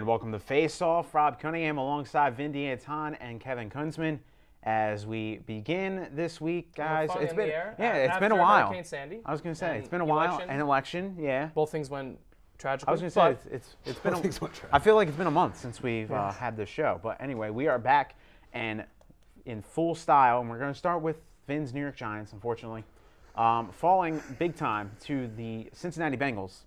And welcome to Face Off. Rob Cunningham alongside Vin D'Anton and Kevin Kunzman as we begin this week, guys. It's been it's been a while. Hurricane Sandy, I was going to say it's been a while. An election, yeah. Both things went tragically. I was going to say it's been. I feel like it's been a month since we've had this show. But anyway, we are back and in full style, and we're going to start with Vin's New York Giants. Unfortunately, falling big time to the Cincinnati Bengals.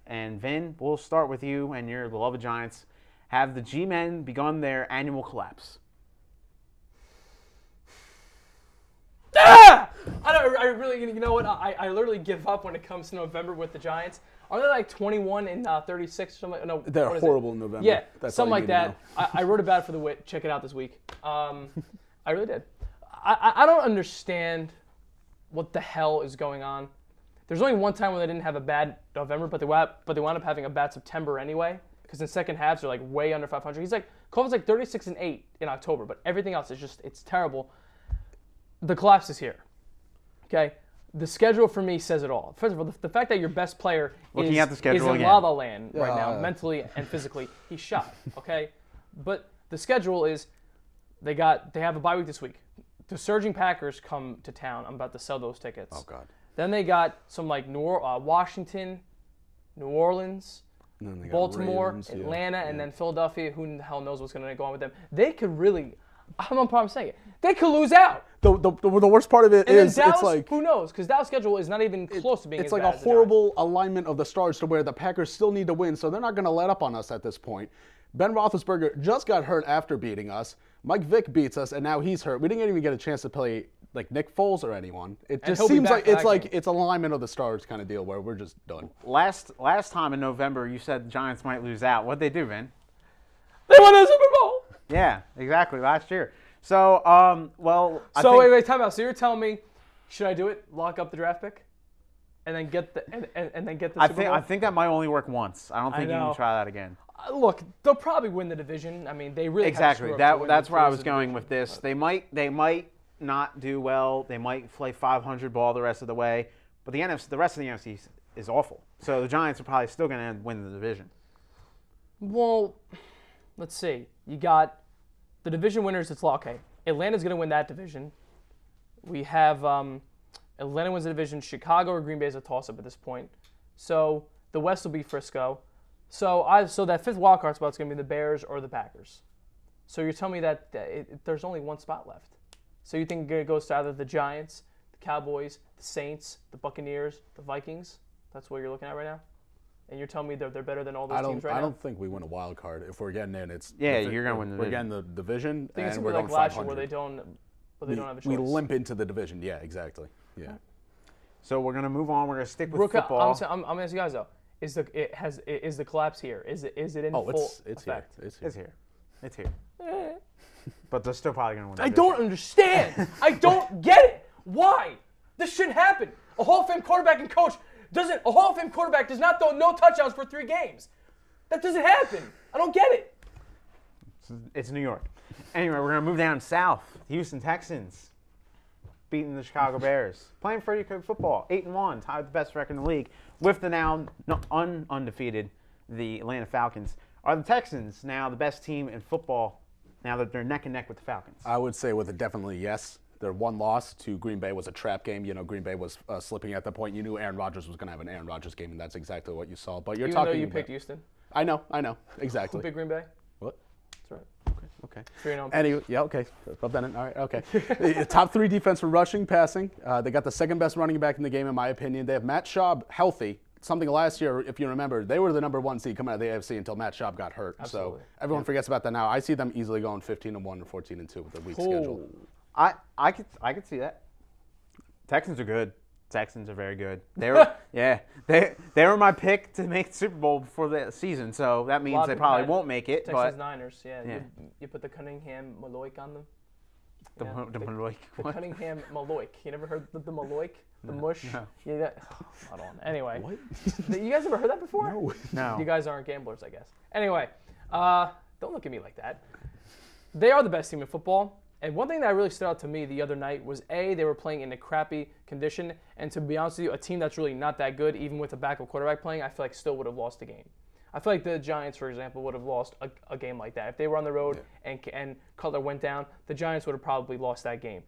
And Vin, we'll start with you and your beloved Giants. Have the G-Men begun their annual collapse? I really, you know what? I literally give up when it comes to November with the Giants. Are they like 21 and 36 or something? No, they're horrible in November. Yeah, that's something like that. I wrote about it for the Wit. Check it out this week. I really did. I don't understand what the hell is going on. There's only one time when they didn't have a bad November, but they wound up having a bad September anyway. Because in second halves they're like way under 500. Coleman's like 36-8 in October, but everything else is just it's terrible. The collapse is here. Okay, the schedule for me says it all. First of all, the fact that your best player is in La La Land right now, mentally and physically, he's shot. Okay, but the schedule is they have a bye week this week. The surging Packers come to town. I'm about to sell those tickets. Oh God. Then they got some like Washington, New Orleans, Baltimore, Ravens, Atlanta, and then Philadelphia. Who the hell knows what's going to go on with them? They could really, I have no problem saying it, they could lose out. The worst part of it is Dallas, it's like, who knows? Because Dallas' schedule is not even close to being as bad as the Giants. It's like a horrible alignment of the stars to where the Packers still need to win, so they're not going to let up on us at this point. Ben Roethlisberger just got hurt after beating us. Mike Vick beats us, and now he's hurt. We didn't even get a chance to play like Nick Foles or anyone. It just seems like it's alignment of the stars kind of deal where we're just done. Last time in November, you said the Giants might lose out. What'd they do, Vin? They won the Super Bowl. Yeah, exactly. Last year. So, wait, time out. So you're telling me, should I do it? Lock up the draft pick, and then get the Super Bowl? I think that might only work once. I don't think you can try that again. Look, they'll probably win the division. I mean, they really exactly. That's where I was going with this. But They might not do well. They might play 500 ball the rest of the way, but the rest of the NFC is awful. So the Giants are probably still going to win the division. Well, let's see. You got the division winners. It's okay. Atlanta's going to win that division. We have Atlanta wins the division. Chicago or Green Bay is a toss-up at this point. So the West will be Frisco. So that fifth wild card spot is going to be the Bears or the Packers. So you're telling me that there's only one spot left. So you think it goes to either the Giants, the Cowboys, the Saints, the Buccaneers, the Vikings? That's what you're looking at right now? And you're telling me they're better than all those teams right now? I don't think we win a wild card. If we're getting in, you're going to win the division. We're getting the division, I think and we're going like last 500. year where they don't have a choice. We limp into the division. Yeah, exactly. Yeah. So we're going to move on. We're going to stick with football. I'm going to ask you guys, though. Is the collapse here? Is it in full effect? It's here. It's here. But they're still probably going to win. I don't understand. I don't get it. Why? This shouldn't happen. A Hall of Fame quarterback and coach a Hall of Fame quarterback does not throw no touchdowns for 3 games. That doesn't happen. I don't get it. It's New York. Anyway, we're going to move down south. Houston Texans beating the Chicago Bears. Playing pretty good football. 8-1, tied with the best record in the league with the now undefeated the Atlanta Falcons. Are the Texans now the best team in football now that they're neck and neck with the Falcons? I would say with a definitely yes. Their one loss to Green Bay was a trap game. You know, Green Bay was slipping at the point. You knew Aaron Rodgers was going to have an Aaron Rodgers game, and that's exactly what you saw. But you're Even talking though you picked Houston. I know, exactly. Who picked Green Bay? What? That's right. Okay. 3-0. Anyway, yeah, okay. Rub that in. All right, okay. The top 3 defense for rushing, passing. They got the second best running back in the game, in my opinion. They have Matt Schaub healthy. Something last year, if you remember, they were the number 1 seed coming out of the AFC until Matt Schaub got hurt. Absolutely. So everyone forgets about that now. I see them easily going 15-1 or 14-2 with a weak schedule. I could see that. Texans are good. Texans are very good. They were my pick to make the Super Bowl before the season, so that means they probably won't make it. Texans Niners, yeah. You put the Cunningham Maloik on them. The Maloik. The Cunningham Maloik. You never heard the Maloik? The mush? No. Yeah, I don't. Anyway. What? You guys ever heard that before? No. You guys aren't gamblers, I guess. Anyway, don't look at me like that. They are the best team in football. And one thing that really stood out to me the other night was, A, they were playing in a crappy condition. And to be honest with you, a team that's really not that good, even with a backup quarterback playing, I feel like still would have lost the game. I feel like the Giants, for example, would have lost a game like that. If they were on the road and Cutler went down, the Giants would have probably lost that game.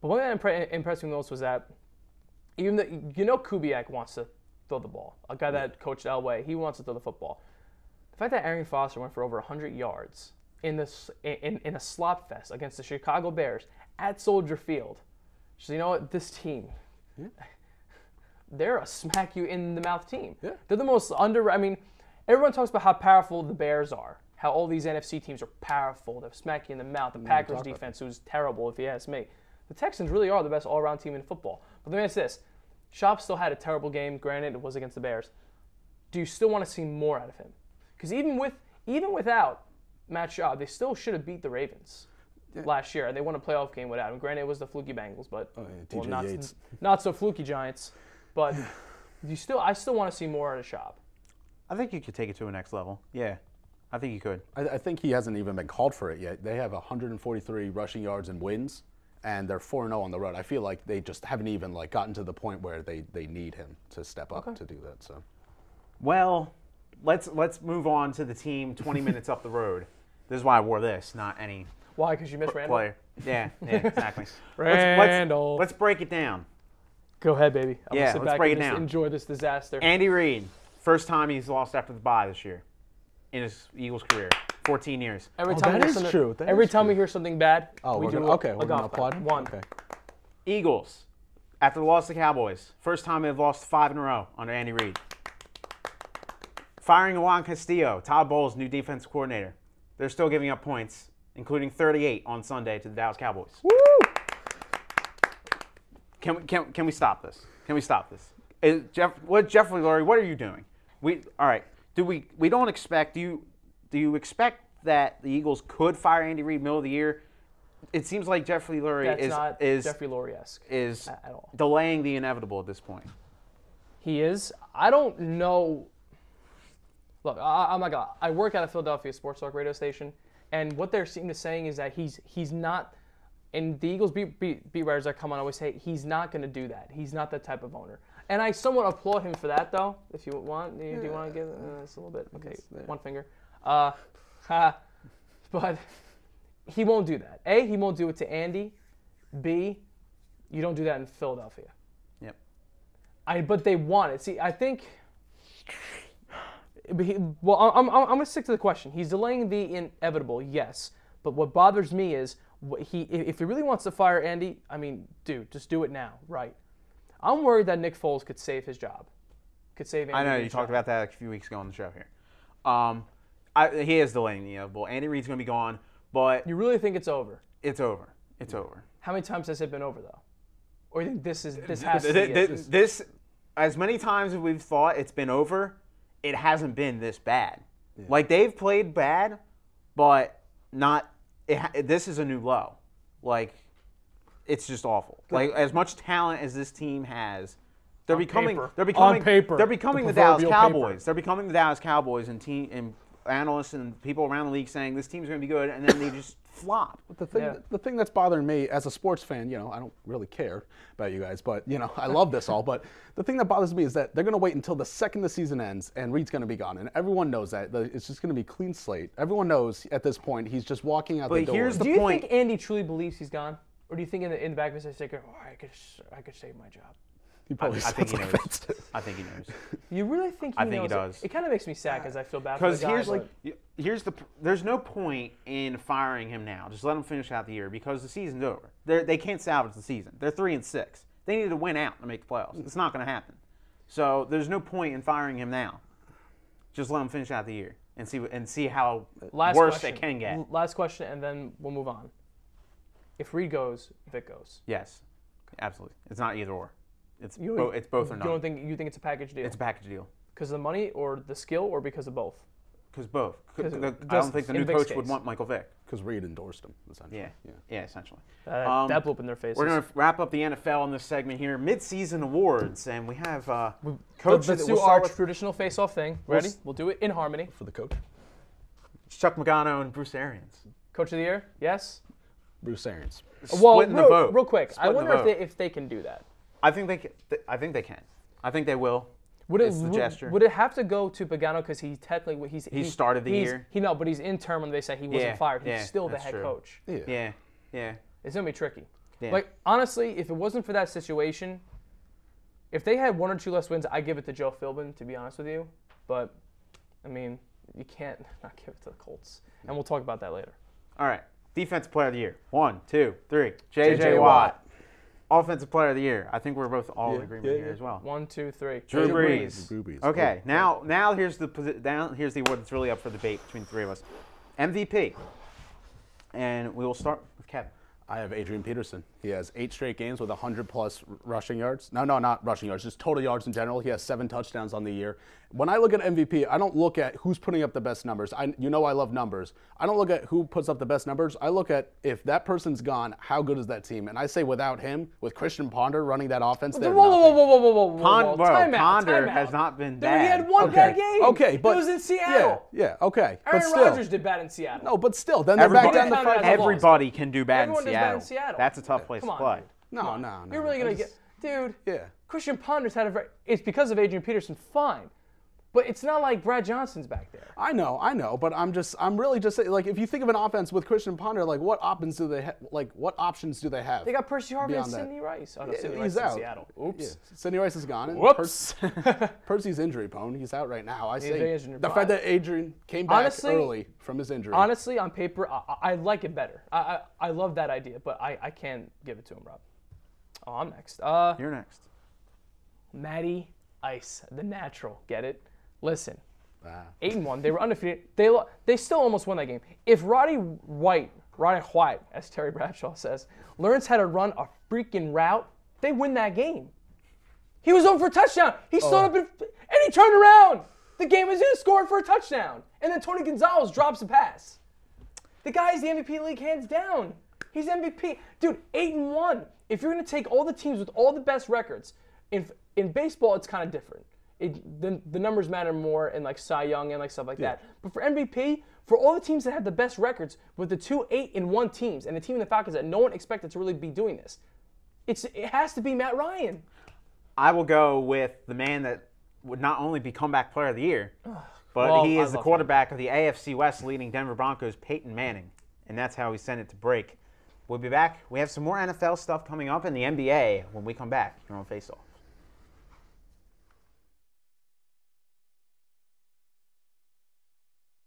But one thing that impressed me most was that even Kubiak wants to throw the ball. A guy that coached Elway, he wants to throw the football. The fact that Arian Foster went for over 100 yards in a slop fest against the Chicago Bears at Soldier Field. So you know what? This team, they're a smack you in the mouth team. Yeah. They're the most everyone talks about how powerful the Bears are, how all these NFC teams are powerful. They're smack you in the mouth. The Packers defense, who's terrible if you ask me. The Texans really are the best all-around team in football. But let me ask this. Schaub still had a terrible game. Granted, it was against the Bears. Do you still want to see more out of him? Because even without Matt Schaub, they still should have beat the Ravens last year. And they won a playoff game without him. Granted, it was the fluky Bengals, but not so fluky Giants. But I still want to see more out of Schaub. I think you could take it to a next level. Yeah, I think you could. I think he hasn't even been called for it yet. They have 143 rushing yards and wins, and they're 4-0 on the road. I feel like they just haven't even gotten to the point where they need him to step up to do that. So, well, let's move on to the team 20 minutes up the road. This is why I wore this, not any. Why? Because you missed Randall. Player. Yeah, exactly. Randall. Let's break it down. Go ahead, baby. I'm gonna sit let's back break and it down. Enjoy this disaster. Andy Reid, first time he's lost after the bye this year in his Eagles career. 14 years. Every time we hear something bad, we do we're gonna applaud. One. Okay. Eagles, after the loss to the Cowboys, first time they've lost 5 in a row under Andy Reid. Firing Juan Castillo, Todd Bowles, new defense coordinator. They're still giving up points, including 38 on Sunday to the Dallas Cowboys. Woo! Can we stop this? Can we stop this? Jeffrey Lurie, what are you doing? We don't expect do you expect that the Eagles could fire Andy Reid middle of the year? It seems like Jeffrey Lurie is Jeffrey Lurie-esque is at all. Delaying the inevitable at this point. He is. I don't know. Look, I'm not gonna. I work at a Philadelphia sports talk radio station, and what they're saying is that he's not. And the Eagles beat writers that come on always say he's not going to do that. He's not that type of owner. And I somewhat applaud him for that, though. If you want, do you want to give this a little bit? Okay, one finger. But he won't do that. A, he won't do it to Andy. B, you don't do that in Philadelphia. Yep. But they want it. See, I think. I'm going to stick to the question. He's delaying the inevitable, yes. But what bothers me is. If he really wants to fire Andy, I mean, dude, just do it now, right? I'm worried that Nick Foles could save his job. Could save Andy. I know, you talked about that a few weeks ago on the show here. He is delaying the inevitable. Andy Reid's going to be gone, but... You really think it's over? It's over. It's over. How many times has it been over, though? Or you think this has to be it? This, as many times as we've thought it's been over, it hasn't been this bad. Yeah. Like, they've played bad, but not... this is a new low. Like, it's just awful. Like, as much talent as this team has, they're becoming the Dallas Cowboys. They're becoming the Dallas Cowboys, and analysts and people around the league saying this team's going to be good, and then they just flop. The thing that's bothering me as a sports fan, I don't really care about you guys, but I love this all. But the thing that bothers me is that they're going to wait until the second the season ends, and Reid's going to be gone, and everyone knows that it's just going to be clean slate. Everyone knows at this point he's just walking out the door. Here's the point. point. Do you think Andy truly believes he's gone, or do you think in the back of his head he's thinking, I could save my job? He probably I think he knows. I think he knows. You really think he knows? I think he does. It kind of makes me sad because I feel bad for the guy. There's no point in firing him now. Just let him finish out the year because the season's over. They can't salvage the season. They're 3-6. They need to win out to make the playoffs. It's not going to happen. So there's no point in firing him now. Just let him finish out the year and see how worse it can get. Last question, and then we'll move on. If Reid goes, Vic goes. Yes, absolutely. It's not either or. It's both or not. You think it's a package deal? It's a package deal. Because of the money or the skill or because of both? Because both. I don't think the new coach would want Michael Vick. Because Reid endorsed him, essentially. Yeah, essentially. That blew up in their faces. We're going to wrap up the NFL in this segment here. Mid-season awards, and we have coaches. Let's do our traditional face-off thing. Ready? We'll do it in harmony. For the coach. Chuck Pagano and Bruce Arians. Coach of the year? Yes? Bruce Arians. Splitting the vote. Real quick, I wonder if they can do that. I think they can. I think they will. It's the gesture. Would it have to go to Pagano because he technically he started the year? But he's interim when they say he wasn't fired. He's still the head coach. Yeah. It's gonna be tricky. Yeah. Like honestly, if it wasn't for that situation, if they had 1 or 2 less wins, I give it to Joe Philbin. To be honest with you, but I mean, you can't not give it to the Colts, and we'll talk about that later. All right, defensive player of the year. 1, 2, 3. J.J. Watt. Offensive player of the year. I think we're both all in agreement here as well. 1, 2, 3. Drew Brees. Drew Brees. Okay, now here's the award that's really up for debate between the three of us. MVP. And we will start with Kevin. I have Adrian Peterson. He has 8 straight games with 100-plus rushing yards. No, not rushing yards, just total yards in general. He has 7 touchdowns on the year. When I look at MVP, I don't look at who's putting up the best numbers. I love numbers. I don't look at who puts up the best numbers. I look at if that person's gone, how good is that team? And I say without him, with Christian Ponder running that offense, they're Whoa. Ponder has not been bad. He had one bad game. Okay, but it was in Seattle. Yeah, okay. Aaron Rodgers did bad in Seattle. No, but still, then they're back down the fight. Everybody can do bad in Everyone does bad in Seattle. That's a tough place to play. No. You're really gonna get, dude. Yeah. Christian Ponder's had it's because of Adrian Peterson, fine, but it's not like Brad Johnson's back there. I know, but I'm really just saying, like, if you think of an offense with Christian Ponder, like, what options do they have? Like, what options do they have? They got Percy Harvin and Sidney Rice. Oh no, Sidney Rice in Seattle. Oops. Yeah. Sidney Rice is gone. And Whoops. Percy's injury prone. He's out right now. I say the fact that Adrian came back early from his injury. Honestly, on paper, I like it better. I love that idea, but I can't give it to him, Rob. Oh, I'm next. You're next. Matty Ice, the natural. Get it? Listen. Wow. 8-1. They were undefeated. They still almost won that game. If Roddy White, as Terry Bradshaw says, learns how to run a freaking route, they win that game. He was over for a touchdown. He stood up and he turned around. The game was in, scored for a touchdown. And then Tony Gonzalez drops a pass. The guy's the MVP league hands down. He's MVP. Dude, 8-1. If you're going to take all the teams with all the best records, in baseball, it's kind of different. The numbers matter more in like Cy Young and like stuff like that. But for MVP, for all the teams that have the best records with the 2 8-1 teams and the team in the Falcons that no one expected to really be doing this, it has to be Matt Ryan. I will go with the man that would not only be comeback player of the year, but he is the quarterback of the AFC West leading Denver Broncos, Peyton Manning. And that's how we send it to break. We'll be back. We have some more NFL stuff coming up in the NBA when we come back here on Face Off.